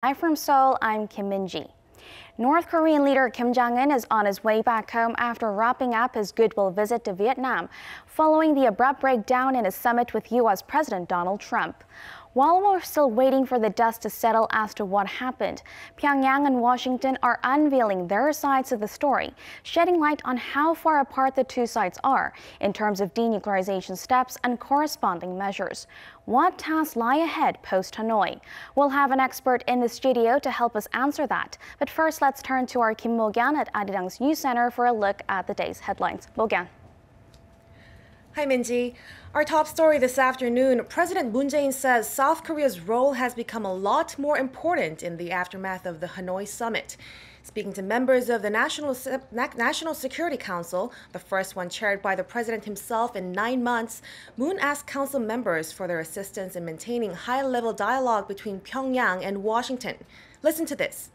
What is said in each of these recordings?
Hi from Seoul, I'm Kim Min-ji. North Korean leader Kim Jong-un is on his way back home after wrapping up his goodwill visit to Vietnam, following the abrupt breakdown in his summit with U.S. President Donald Trump. While we're still waiting for the dust to settle as to what happened, Pyongyang and Washington are unveiling their sides of the story, shedding light on how far apart the two sides are in terms of denuclearization steps and corresponding measures. What tasks lie ahead post-Hanoi? We'll have an expert in the studio to help us answer that. But first, let's turn to our Kim Mo-gyan at Arirang's News Center for a look at the day's headlines. Mo-gyan. Hi, Minji. Our top story this afternoon, President Moon Jae-in says South Korea's role has become a lot more important in the aftermath of the Hanoi summit. Speaking to members of the National Security Council, the first one chaired by the president himself in 9 months, Moon asked council members for their assistance in maintaining high-level dialogue between Pyongyang and Washington. Listen to this.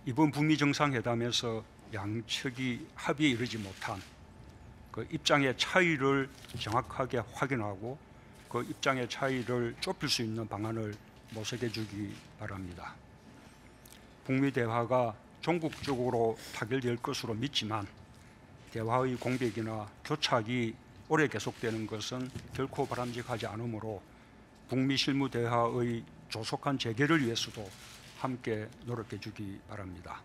이번 북미 정상회담에서 양측이 합의에 이르지 못한 그 입장의 차이를 정확하게 확인하고 그 입장의 차이를 좁힐 수 있는 방안을 모색해 주기 바랍니다. 북미 대화가 종국적으로 타결될 것으로 믿지만 대화의 공백이나 교착이 오래 계속되는 것은 결코 바람직하지 않으므로 북미 실무 대화의 조속한 재개를 위해서도 함께 노력해 주기 바랍니다.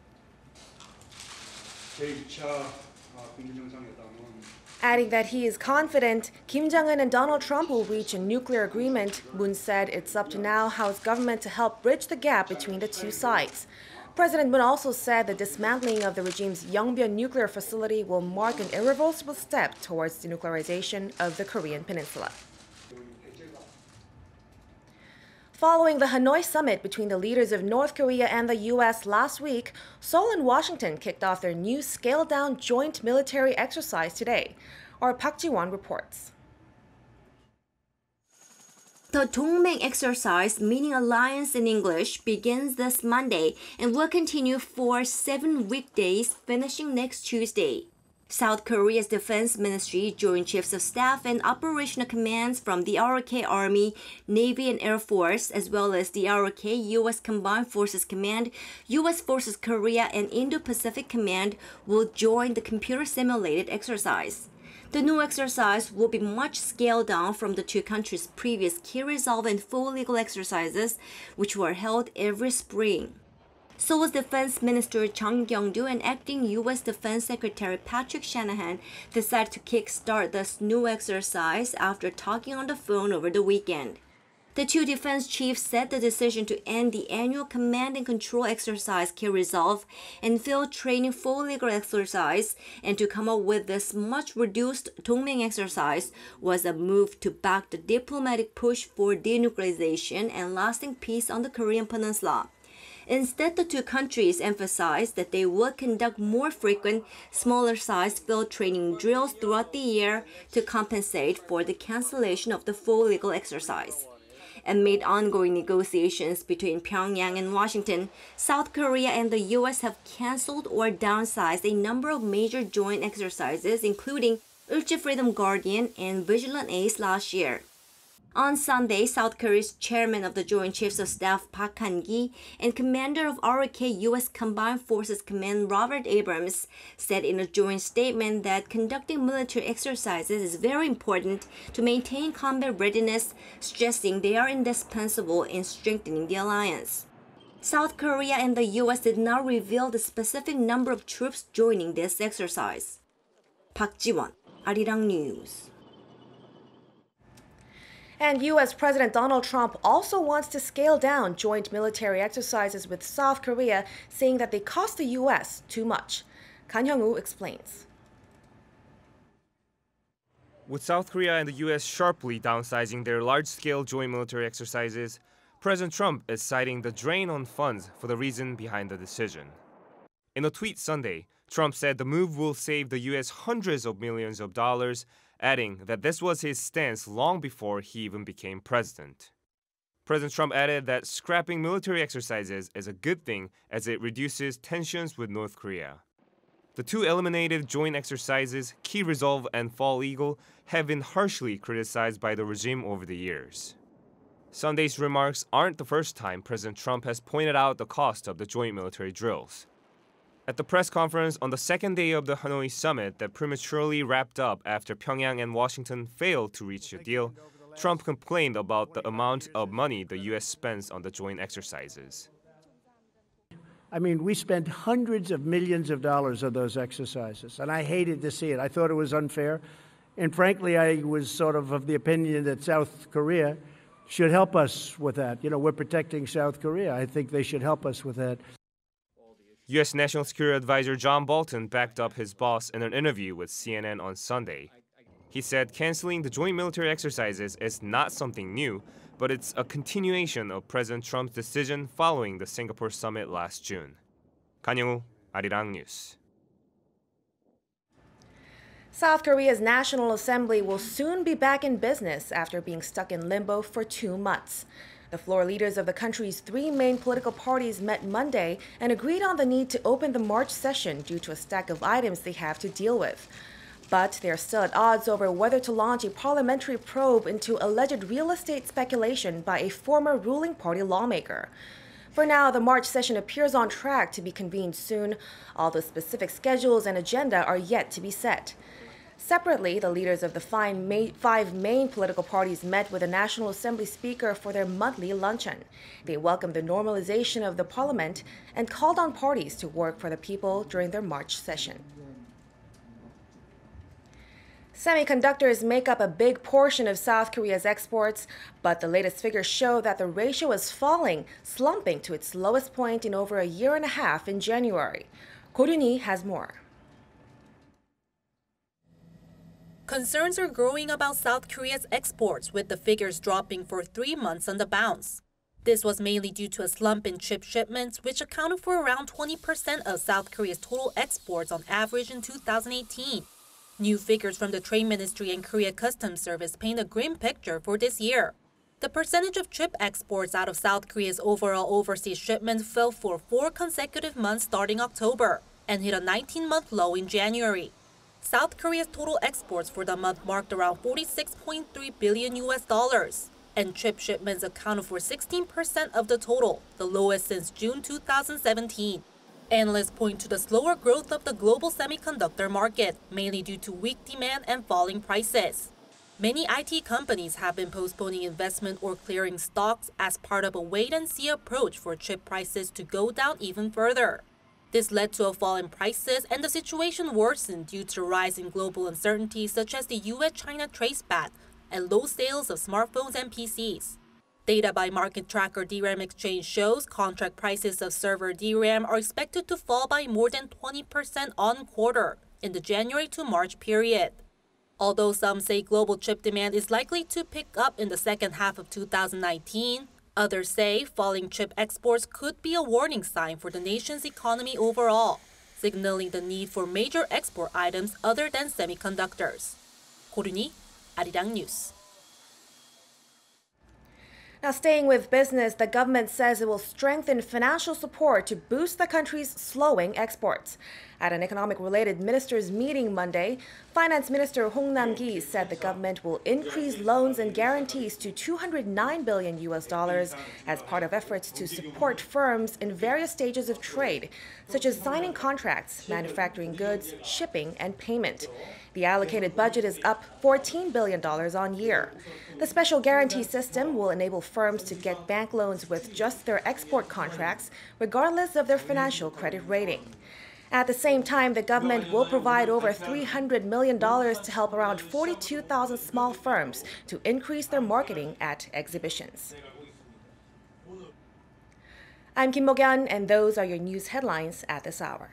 Adding that he is confident Kim Jong-un and Donald Trump will reach a nuclear agreement, Moon said it's up to now House government to help bridge the gap between the two sides. President Moon also said the dismantling of the regime's Yongbyon nuclear facility will mark an irreversible step towards denuclearization of the Korean peninsula. Following the Hanoi summit between the leaders of North Korea and the U.S. last week, Seoul and Washington kicked off their new scaled-down joint military exercise today. Our Park Ji-won reports. The Dongmaeng exercise, meaning alliance in English, begins this Monday and will continue for 7 weekdays, finishing next Tuesday. South Korea's Defense Ministry, Joint Chiefs of Staff and Operational Commands from the RK Army, Navy and Air Force, as well as the U.S. Combined Forces Command, U.S. Forces Korea and Indo-Pacific Command will join the computer-simulated exercise. The new exercise will be much scaled down from the two countries' previous key resolve and full legal exercises, which were held every spring. Seoul's Defense Minister Chung Kyung-do and acting U.S. Defense Secretary Patrick Shanahan decided to kickstart this new exercise after talking on the phone over the weekend. The two defense chiefs said the decision to end the annual command and control exercise Key Resolve and field training full legal exercise and to come up with this much reduced Dongmaeng exercise was a move to back the diplomatic push for denuclearization and lasting peace on the Korean peninsula. Instead, the two countries emphasized that they will conduct more frequent, smaller-sized field training drills throughout the year to compensate for the cancellation of the full legal exercise. Amid ongoing negotiations between Pyongyang and Washington, South Korea and the U.S. have canceled or downsized a number of major joint exercises, including Ulchi Freedom Guardian and Vigilant Ace last year. On Sunday, South Korea's chairman of the Joint Chiefs of Staff Park Han-gi and commander of U.S. Combined Forces Command Robert Abrams said in a joint statement that conducting military exercises is very important to maintain combat readiness, stressing they are indispensable in strengthening the alliance. South Korea and the U.S. did not reveal the specific number of troops joining this exercise. Park Ji-won, Arirang News. And U.S. President Donald Trump also wants to scale down joint military exercises with South Korea, saying that they cost the U.S. too much. Hyeonwoo explains. With South Korea and the U.S. sharply downsizing their large-scale joint military exercises, President Trump is citing the drain on funds for the reason behind the decision. In a tweet Sunday, Trump said the move will save the U.S. hundreds of millions of dollars, adding that this was his stance long before he even became president. President Trump added that scrapping military exercises is a good thing as it reduces tensions with North Korea. The two eliminated joint exercises, Key Resolve and Fall Eagle, have been harshly criticized by the regime over the years. Sunday's remarks aren't the first time President Trump has pointed out the cost of the joint military drills. At the press conference on the second day of the Hanoi summit that prematurely wrapped up after Pyongyang and Washington failed to reach a deal, Trump complained about the amount of money the U.S. spends on the joint exercises. I mean, we spent hundreds of millions of dollars on those exercises, and I hated to see it. I thought it was unfair. And frankly, I was sort of the opinion that South Korea should help us with that. You know, we're protecting South Korea. I think they should help us with that. U.S. National Security Advisor John Bolton backed up his boss in an interview with CNN on Sunday. He said canceling the joint military exercises is not something new, but it's a continuation of President Trump's decision following the Singapore summit last June. Hyeonwoo, Arirang News. South Korea's National Assembly will soon be back in business after being stuck in limbo for 2 months. The floor leaders of the country's 3 main political parties met Monday and agreed on the need to open the March session due to a stack of items they have to deal with. But they are still at odds over whether to launch a parliamentary probe into alleged real estate speculation by a former ruling party lawmaker. For now, the March session appears on track to be convened soon, although specific schedules and agenda are yet to be set. Separately, the leaders of the 5 main political parties met with the National Assembly Speaker for their monthly luncheon. They welcomed the normalization of the parliament and called on parties to work for the people during their March session. Semiconductors make up a big portion of South Korea's exports, but the latest figures show that the ratio is falling, slumping to its lowest point in over a year and a half in January. Ko-ryun-hee has more. Concerns are growing about South Korea's exports, with the figures dropping for 3 months on the bounce. This was mainly due to a slump in chip shipments, which accounted for around 20% of South Korea's total exports on average in 2018. New figures from the Trade Ministry and Korea Customs Service paint a grim picture for this year. The percentage of chip exports out of South Korea's overall overseas shipments fell for 4 consecutive months starting October and hit a 19-month low in January. South Korea's total exports for the month marked around $46.3 billion, and chip shipments accounted for 16% of the total, the lowest since June 2017. Analysts point to the slower growth of the global semiconductor market, mainly due to weak demand and falling prices. Many IT companies have been postponing investment or clearing stocks as part of a wait-and-see approach for chip prices to go down even further. This led to a fall in prices, and the situation worsened due to a rise in global uncertainty such as the U.S.-China trade spat and low sales of smartphones and PCs. Data by market tracker DRAM Exchange shows contract prices of server DRAM are expected to fall by more than 20% on quarter in the January to March period. Although some say global chip demand is likely to pick up in the second half of 2019, others say falling chip exports could be a warning sign for the nation's economy overall, signaling the need for major export items other than semiconductors. Ko-ryun-hee, Arirang News. Now, staying with business, the government says it will strengthen financial support to boost the country's slowing exports. At an economic-related ministers' meeting Monday, Finance Minister Hong Nam-ki said the government will increase loans and guarantees to $209 billion as part of efforts to support firms in various stages of trade, such as signing contracts, manufacturing goods, shipping, and payment. The allocated budget is up $14 billion on year. The special guarantee system will enable firms to get bank loans with just their export contracts, regardless of their financial credit rating. At the same time, the government will provide over $300 million to help around 42,000 small firms to increase their marketing at exhibitions. I'm Kim Mo-kyun, and those are your news headlines at this hour.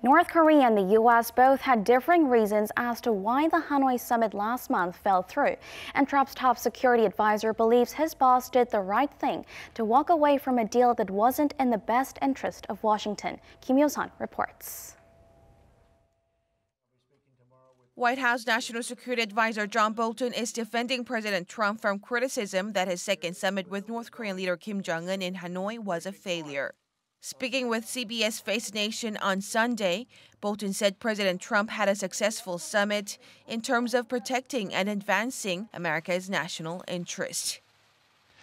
North Korea and the U.S. both had differing reasons as to why the Hanoi summit last month fell through, and Trump's top security advisor believes his boss did the right thing to walk away from a deal that wasn't in the best interest of Washington. Kim Yo-sun reports. White House National Security Advisor John Bolton is defending President Trump from criticism that his second summit with North Korean leader Kim Jong-un in Hanoi was a failure. Speaking with CBS Face the Nation on Sunday, Bolton said President Trump had a successful summit in terms of protecting and advancing America's national interest.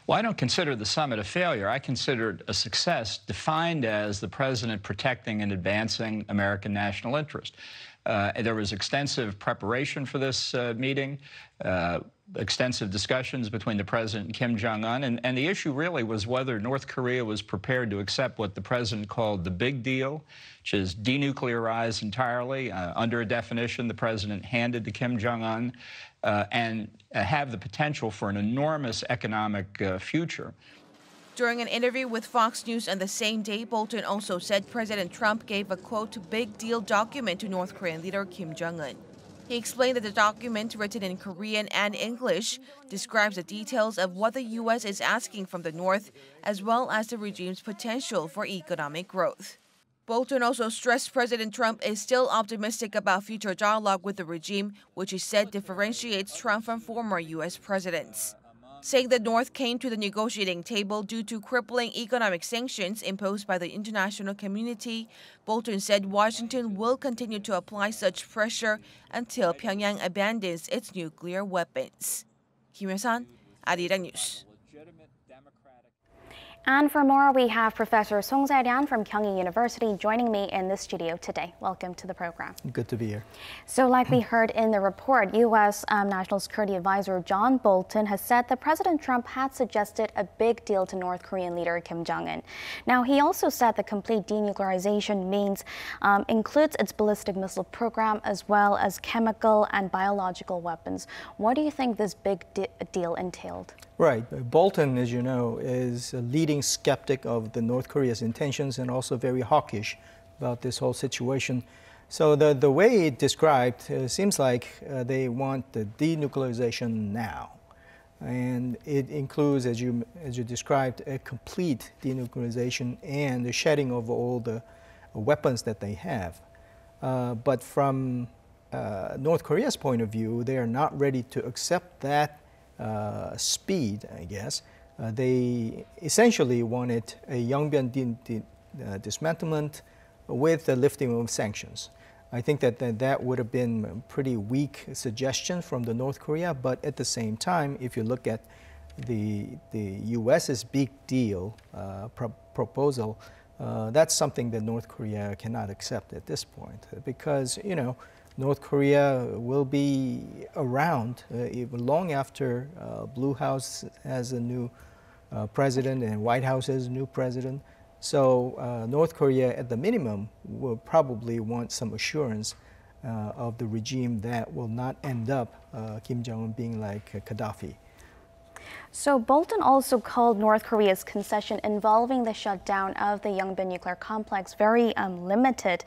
Well, I don't consider the summit a failure. I consider it a success defined as the president protecting and advancing American national interest. There was extensive preparation for this meeting, extensive discussions between the president and Kim Jong-un, and the issue really was whether North Korea was prepared to accept what the president called the big deal, which is denuclearize entirely. Under a definition the president handed to Kim Jong-un, and have the potential for an enormous economic future. During an interview with Fox News on the same day, Bolton also said President Trump gave a, quote, big deal document to North Korean leader Kim Jong-un. He explained that the document, written in Korean and English, describes the details of what the U.S. is asking from the North, as well as the regime's potential for economic growth. Bolton also stressed President Trump is still optimistic about future dialogue with the regime, which he said differentiates Trump from former U.S. presidents. Saying the North came to the negotiating table due to crippling economic sanctions imposed by the international community, Bolton said Washington will continue to apply such pressure until Pyongyang abandons its nuclear weapons. Hyeonwoo, Arirang News. And for more, we have Professor Song Jae-ryun from Kyung University joining me in the studio today. Welcome to the program. Good to be here. So like we heard in the report, U.S. National Security Advisor John Bolton has said that President Trump had suggested a big deal to North Korean leader Kim Jong-un. Now, he also said the complete denuclearization means includes its ballistic missile program as well as chemical and biological weapons. What do you think this big deal entailed? Right. Bolton, as you know, is a leading skeptic of the North Korea's intentions and also very hawkish about this whole situation. So the way it described seems like they want the denuclearization now. And it includes, as you described, a complete denuclearization and the shedding of all the weapons that they have. But from North Korea's point of view, they are not ready to accept that speed, I guess. They essentially wanted a Yongbyon dismantlement with the lifting of sanctions. I think that would have been a pretty weak suggestion from the North Korea, but at the same time, if you look at the U.S.'s big deal proposal, that's something that North Korea cannot accept at this point, because, you know, North Korea will be around even long after Blue House has a new president and White House has a new president. So North Korea, at the minimum, will probably want some assurance of the regime that will not end up Kim Jong-un being like Gaddafi. So Bolton also called North Korea's concession involving the shutdown of the Yongbyon nuclear complex very limited.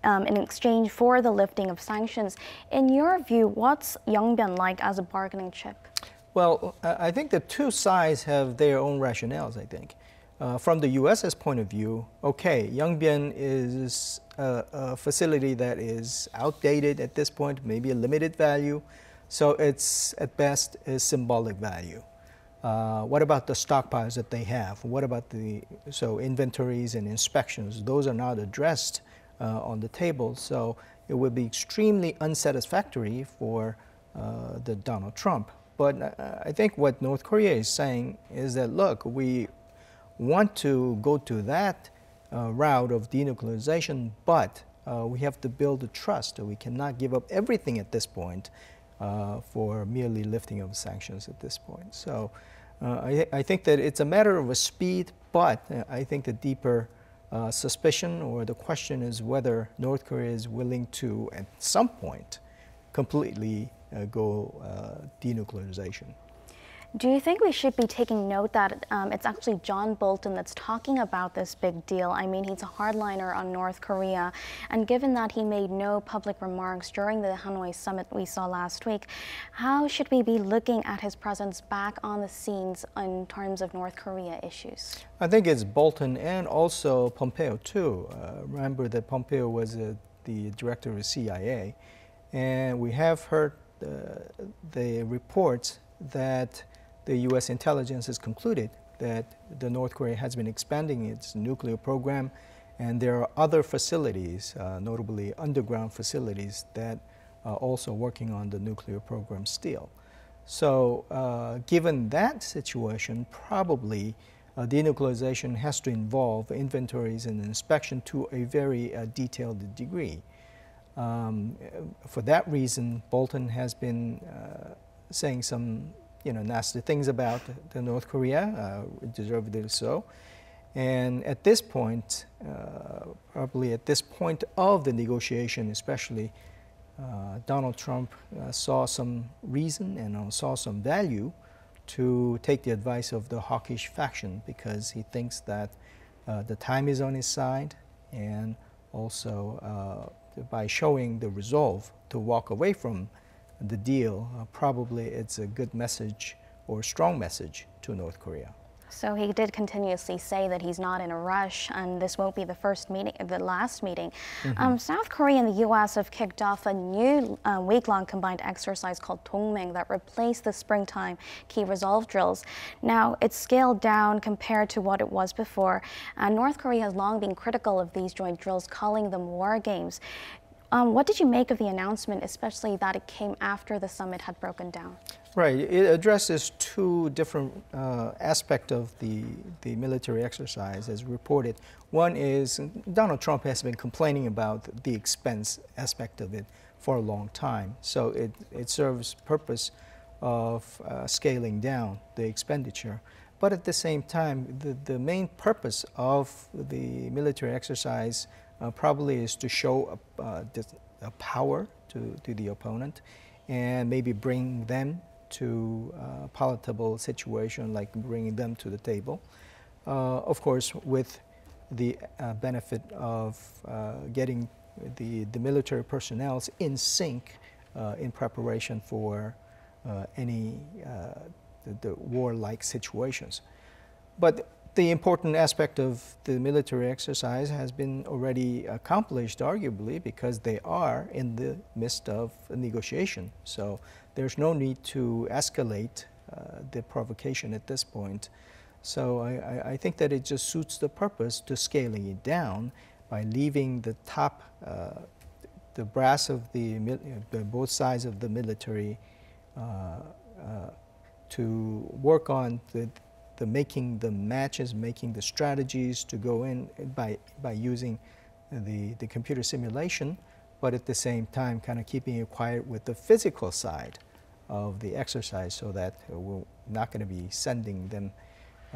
In exchange for the lifting of sanctions. In your view, what's Yongbyon like as a bargaining chip? Well, I think the two sides have their own rationales, I think. From the U.S.'s point of view, okay, Yongbyon is a facility that is outdated at this point, maybe a limited value, so it's at best a symbolic value. What about the stockpiles that they have? What about the inventories and inspections? Those are not addressed on the table, so it would be extremely unsatisfactory for the Donald Trump. But I think what North Korea is saying is that, look, we want to go to that route of denuclearization, but we have to build a trust. We cannot give up everything at this point for merely lifting of sanctions at this point. So I think that it's a matter of a speed, but I think the deeper suspicion or the question is whether North Korea is willing to, at some point, completely go denuclearization. Do you think we should be taking note that it's actually John Bolton that's talking about this big deal? I mean, he's a hardliner on North Korea, and given that he made no public remarks during the Hanoi summit we saw last week, how should we be looking at his presence back on the scenes in terms of North Korea issues? I think it's Bolton and also Pompeo too. Remember that Pompeo was the director of the CIA, and we have heard the reports that the U.S. intelligence has concluded that the North Korea has been expanding its nuclear program, and there are other facilities, notably underground facilities, that are also working on the nuclear program still. So given that situation, probably denuclearization has to involve inventories and inspection to a very detailed degree. For that reason, Bolton has been saying some nasty things about the North Korea, deservedly so. And at this point, probably at this point of the negotiation especially, Donald Trump saw some reason and saw some value to take the advice of the hawkish faction, because he thinks that the time is on his side, and also by showing the resolve to walk away from the deal, probably it's a good message or strong message to North Korea. So he did continuously say that he's not in a rush, and this won't be the first meeting, the last meeting. South Korea and the U.S. have kicked off a new week-long combined exercise called Dongmaeng that replaced the springtime key resolve drills. Now, it's scaled down compared to what it was before, and North Korea has long been critical of these joint drills, calling them war games. What did you make of the announcement, especially that it came after the summit had broken down? Right. It addresses two different aspects of the military exercise as reported. One is Donald Trump has been complaining about the expense aspect of it for a long time. So it serves purpose of scaling down the expenditure. But at the same time, the main purpose of the military exercise probably is to show a power to the opponent, and maybe bring them to a palatable situation, like bringing them to the table. Of course, with the benefit of getting the military personnel in sync in preparation for any the warlike situations. But the important aspect of the military exercise has been already accomplished, arguably, because they are in the midst of a negotiation. So there's no need to escalate the provocation at this point. So I think that it just suits the purpose to scaling it down by leaving the top, the brass of both sides of the military to work on making the matches, making the strategies to go in by using the computer simulation, but at the same time kind of keeping it quiet with the physical side of the exercise, so that we're not going to be sending them,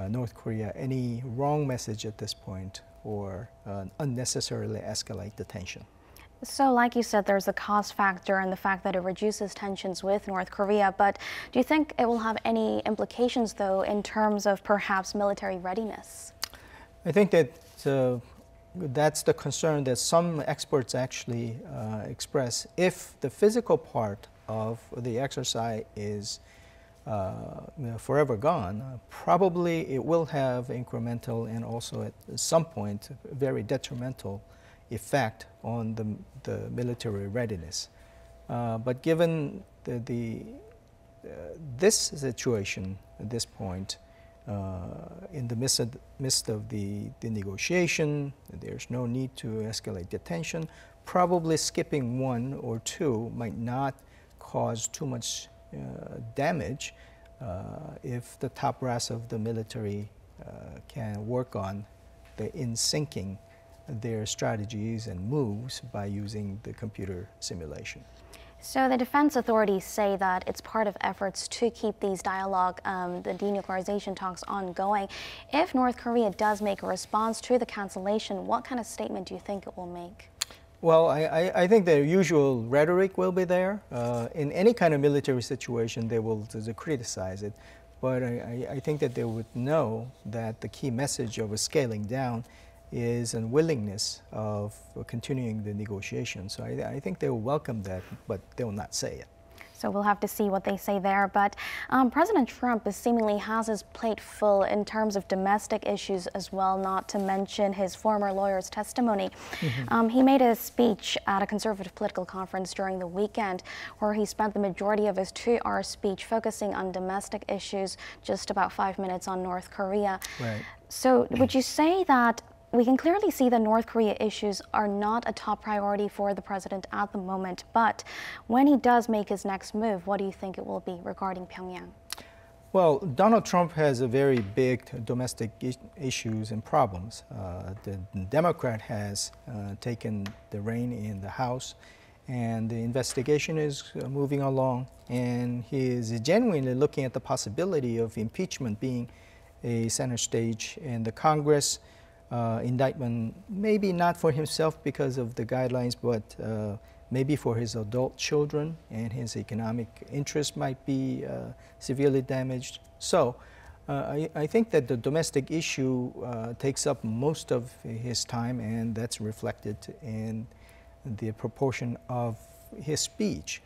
North Korea, any wrong message at this point, or unnecessarily escalate the tension. So like you said, there's a cost factor and the fact that it reduces tensions with North Korea, but do you think it will have any implications, though, in terms of perhaps military readiness? I think that that's the concern that some experts actually express. If the physical part of the exercise is forever gone, probably it will have incremental and also at some point very detrimental effect on the military readiness. But given this situation at this point, in the midst of the negotiation, there's no need to escalate the tension. Probably skipping one or two might not cause too much damage if the top brass of the military can work on the in-syncing their strategies and moves by using the computer simulation. So the defense authorities say that it's part of efforts to keep these dialogue, the denuclearization talks ongoing. If North Korea does make a response to the cancellation, what kind of statement do you think it will make? Well, I think the usual rhetoric will be there. In any kind of military situation, they will criticize it. But I think that they would know that the key message of a scaling down is a willingness of continuing the negotiation. So I think they will welcome that, but they will not say it. So we'll have to see what they say there. But President Trump seemingly has his plate full in terms of domestic issues as well, not to mention his former lawyer's testimony. He made a speech at a conservative political conference during the weekend where he spent the majority of his 2-hour speech focusing on domestic issues, just about 5 minutes on North Korea. Right. So would you say that we can clearly see that North Korea issues are not a top priority for the president at the moment, but when he does make his next move, what do you think it will be regarding Pyongyang? Well, Donald Trump has a very big domestic issues and problems. The Democrat has taken the reign in the House, and the investigation is moving along, and he is genuinely looking at the possibility of impeachment being a center stage in the Congress. Indictment, maybe not for himself because of the guidelines, but maybe for his adult children, and his economic interest might be severely damaged. So I think that the domestic issue takes up most of his time, and that's reflected in the proportion of his speech.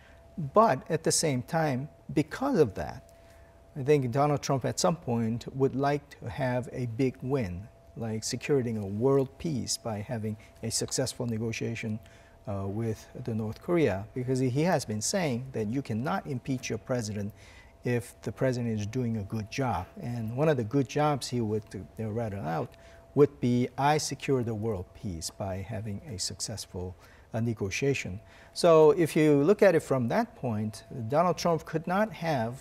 But at the same time, because of that, I think Donald Trump at some point would like to have a big win, like securing a world peace by having a successful negotiation with the North Korea, because he has been saying that you cannot impeach your president if the president is doing a good job. And one of the good jobs he would rattle out would be, I secure the world peace by having a successful negotiation. So if you look at it from that point, Donald Trump could not have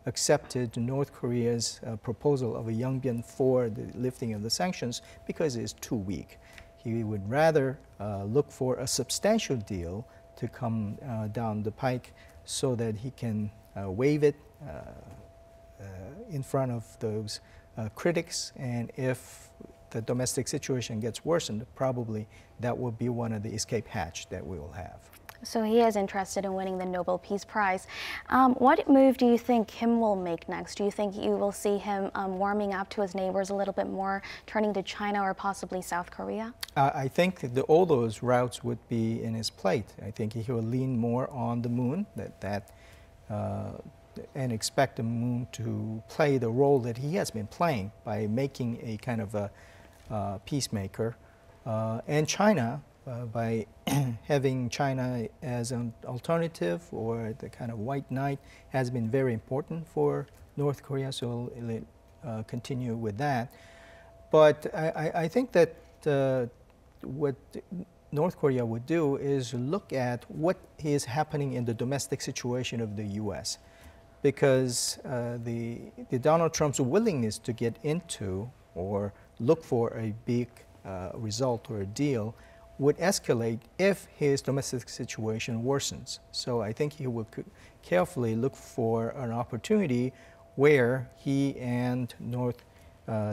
accepted North Korea's proposal of a Yongbyon for the lifting of the sanctions because it is too weak. He would rather look for a substantial deal to come down the pike so that he can waive it in front of those critics. And if the domestic situation gets worsened, probably that will be one of the escape hatch that we will have. So he is interested in winning the Nobel Peace Prize. What move do you think Kim will make next? Do you think you will see him warming up to his neighbors a little bit more, turning to China or possibly South Korea? I think that all those routes would be in his plate. I think he will lean more on the moon, and expect the moon to play the role that he has been playing by making a kind of a peacemaker, and China, by having China as an alternative or the kind of white knight has been very important for North Korea, so it'll continue with that. But I think that what North Korea would do is look at what is happening in the domestic situation of the U.S. because the Donald Trump's willingness to get into or look for a big result or a deal would escalate if his domestic situation worsens. So I think he would carefully look for an opportunity where he and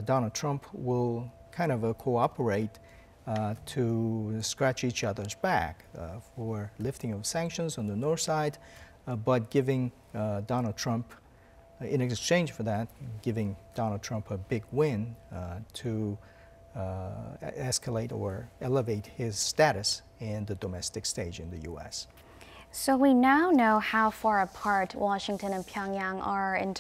Donald Trump will kind of cooperate to scratch each other's back for lifting of sanctions on the north side, but giving Donald Trump, in exchange for that, giving Donald Trump a big win to escalate or elevate his status in the domestic stage in the U.S. So we now know how far apart Washington and Pyongyang are in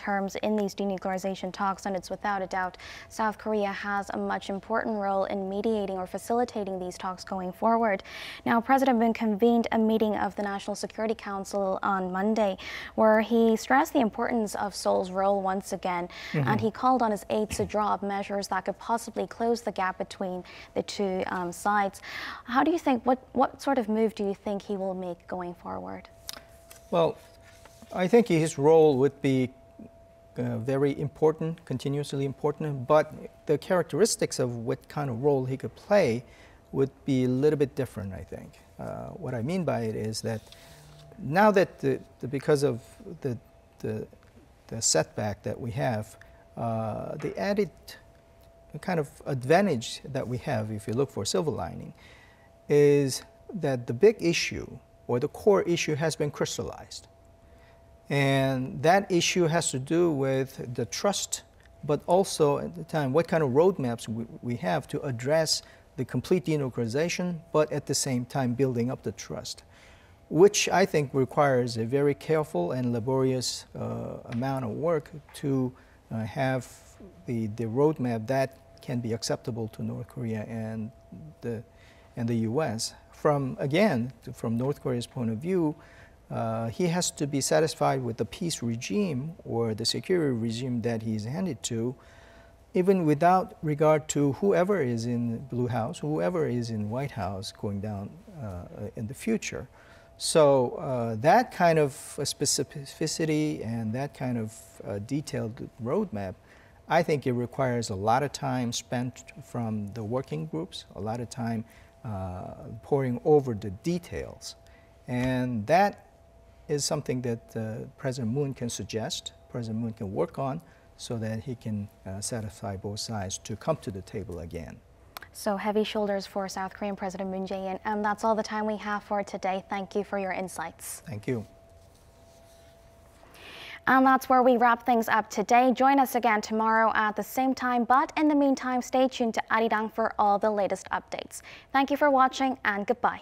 these denuclearization talks, and it's without a doubt South Korea has a much important role in mediating or facilitating these talks going forward. Now, President Moon convened a meeting of the National Security Council on Monday where he stressed the importance of Seoul's role once again, and he called on his aides to draw up measures that could possibly close the gap between the two sides. How do you think, what sort of move do you think he will make going forward? Well, I think his role would be very important, continuously important, but the characteristics of what kind of role he could play would be a little bit different, I think. What I mean by it is that now that because of the setback that we have, the added kind of advantage that we have, if you look for silver lining, is that the big issue or the core issue has been crystallized. And that issue has to do with the trust, but also at the time, what kind of roadmaps we have to address the complete denuclearization, but at the same time building up the trust. which I think requires a very careful and laborious amount of work to have the roadmap that can be acceptable to North Korea and the U.S. From North Korea's point of view, he has to be satisfied with the peace regime or the security regime that he's handed to, even without regard to whoever is in Blue House, whoever is in White House going down in the future. So that kind of specificity and that kind of detailed roadmap, I think it requires a lot of time spent from the working groups, a lot of time poring over the details. And that is something that President Moon can suggest, President Moon can work on, so that he can satisfy both sides to come to the table again. So heavy shoulders for South Korean President Moon Jae-in. And that's all the time we have for today. Thank you for your insights. Thank you. And that's where we wrap things up today. Join us again tomorrow at the same time. But in the meantime, stay tuned to Arirang for all the latest updates. Thank you for watching and goodbye.